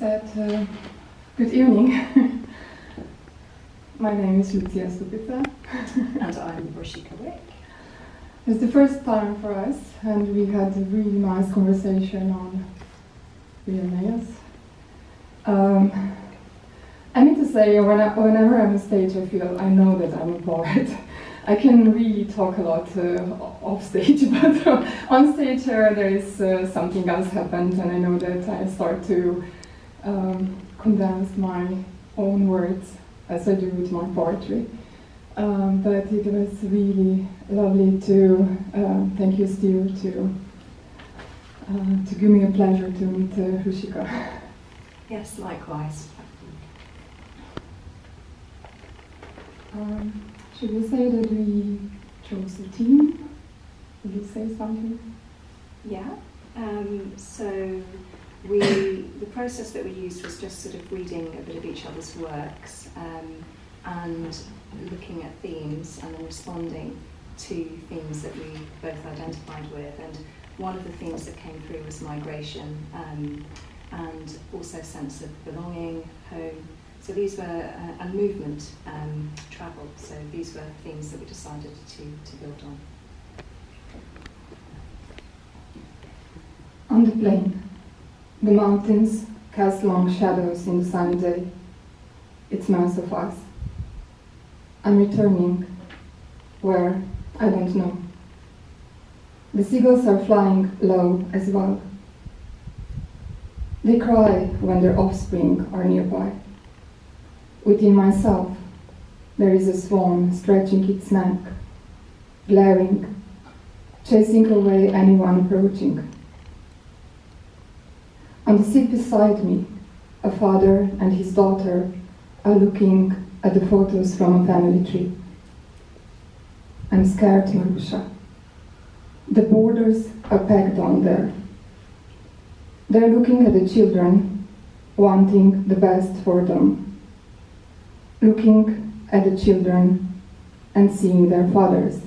said, good evening. My name is Lucija Stupica. And I'm Rushika Wick. It's the first time for us, and we had a really nice conversation on Vilnius. I need to say, whenever I'm on stage, I know that I'm a poet. I can really talk a lot off stage, but on stage there is something else happened, and I know that I start to condense my own words as I do with my poetry. But it was really lovely to thank you, Steve, to give me a pleasure to meet Rushika. Yes, likewise. Should we say that we chose a team? Will you say something? Yeah. So the process that we used was just sort of reading a bit of each other's works and looking at themes and then responding to themes that we both identified with. And one of the themes that came through was migration and also a sense of belonging, home. So these were, and movement, travel. So these were themes that we decided to build on. On the plain, the mountains cast long shadows in the sunny day. It smells of us. I'm returning. Where? I don't know. The seagulls are flying low as well. They cry when their offspring are nearby. Within myself, there is a swan stretching its neck, glaring, chasing away anyone approaching. On the seat beside me, a father and his daughter are looking at the photos from a family trip. I'm scared, Marusha. The borders are packed on there. They're looking at the children, wanting the best for them. Looking at the children and seeing their fathers.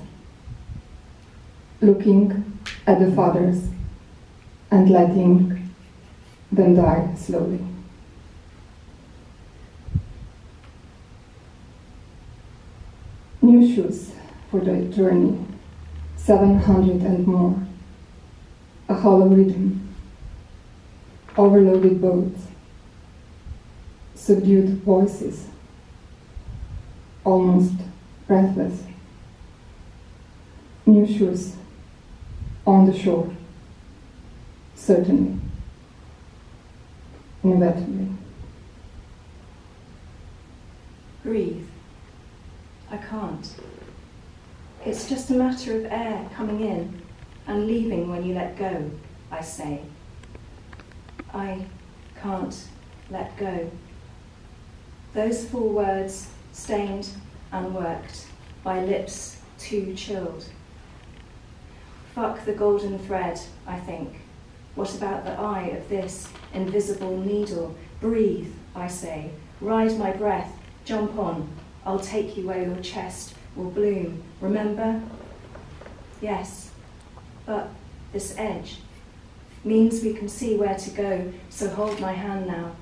Looking at the fathers and letting them die slowly. New shoes for the journey, 700 and more. A hollow rhythm, overloaded boats, subdued voices, almost breathless. New shoes on the shore, certainly, inevitably. Breathe. I can't. It's just a matter of air coming in and leaving when you let go, I say. I can't let go. Those 4 words stained and worked by lips too chilled. Fuck the golden thread, I think. What about the eye of this invisible needle? Breathe, I say. Ride my breath. Jump on. I'll take you where your chest will bloom. Remember? Yes. But this edge means we can see where to go, so hold my hand now.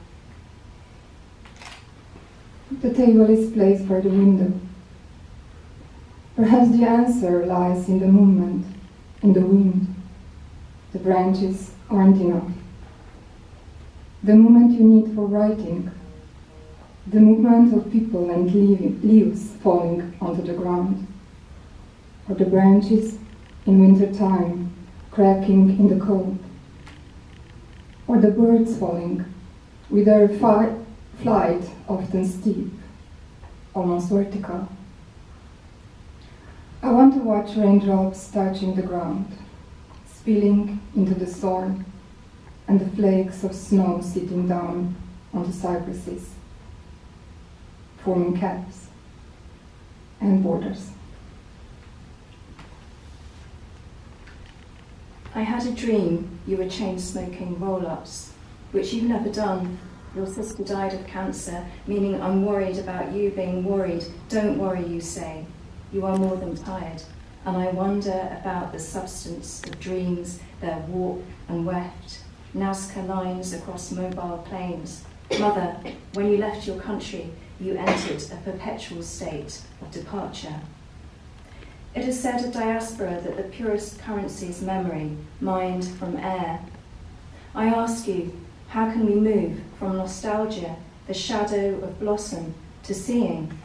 The table is placed by the window. Perhaps the answer lies in the movement, in the wind. The branches aren't enough. The movement you need for writing. The movement of people and leaves falling onto the ground. Or the branches in winter time cracking in the cold. Or the birds falling with their flight often steep, almost vertical. I want to watch raindrops touching the ground, spilling into the soil, and the flakes of snow sitting down on the cypresses, forming caps and borders. I had a dream you were chain-smoking roll-ups, which you've never done. Your sister died of cancer, meaning I'm worried about you being worried. Don't worry, you say. You are more than tired. And I wonder about the substance of dreams, their warp and weft. Nazca lines across mobile plains. Mother, when you left your country, you entered a perpetual state of departure. It is said of diaspora that the purest currency is memory, mined from air. I ask you, how can we move from nostalgia, the shadow of blossom, to seeing?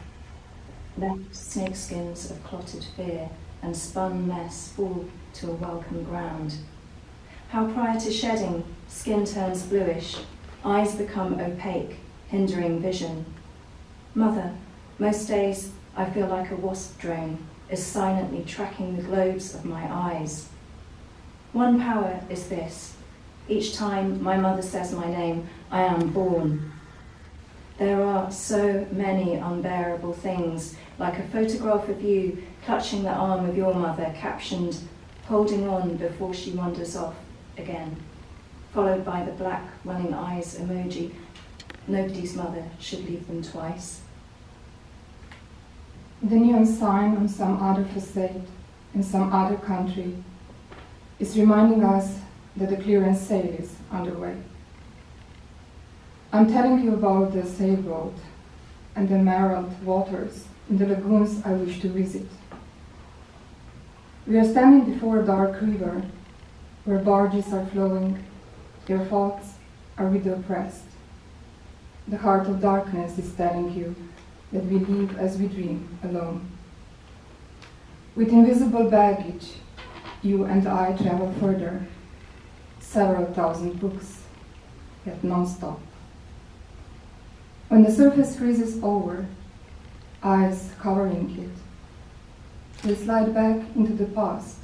Left snakeskins of clotted fear and spun mess fall to a welcome ground. How prior to shedding, skin turns bluish, eyes become opaque, hindering vision. Mother, most days I feel like a wasp drone is silently tracking the globes of my eyes. One power is this. Each time my mother says my name, I am born. There are so many unbearable things, like a photograph of you clutching the arm of your mother, captioned, holding on before she wanders off again, followed by the black welling eyes emoji. Nobody's mother should leave them twice. The neon sign on some other facade in some other country is reminding us that the clearance sale is underway. I'm telling you about the sailboat and the emerald waters in the lagoons I wish to visit. We are standing before a dark river where barges are flowing, their thoughts are with the oppressed. The heart of darkness is telling you that we live as we dream, alone. With invisible baggage, you and I travel further, several thousand books, yet non-stop. When the surface freezes over, ice covering it, we slide back into the past,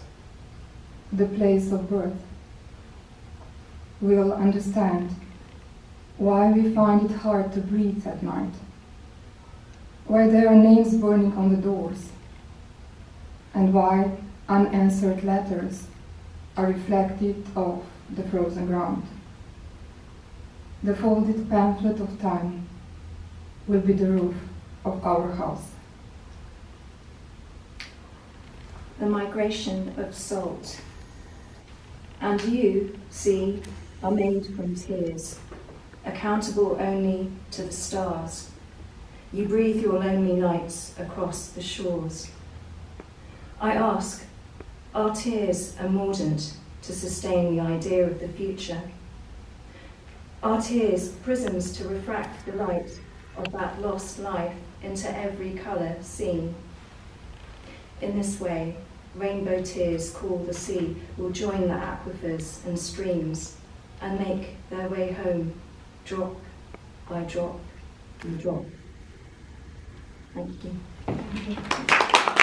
the place of birth. We'll understand why we find it hard to breathe at night, why there are names burning on the doors, and why unanswered letters are reflected off the frozen ground. The folded pamphlet of time will be the roof of our house. The migration of salt. And you, see, are made from tears, accountable only to the stars. You breathe your lonely nights across the shores. I ask, are tears a mordant to sustain the idea of the future? Are tears prisms to refract the light of that lost life into every colour seen? In this way, rainbow tears call the sea, will join the aquifers and streams and make their way home, drop by drop and drop. Thank you.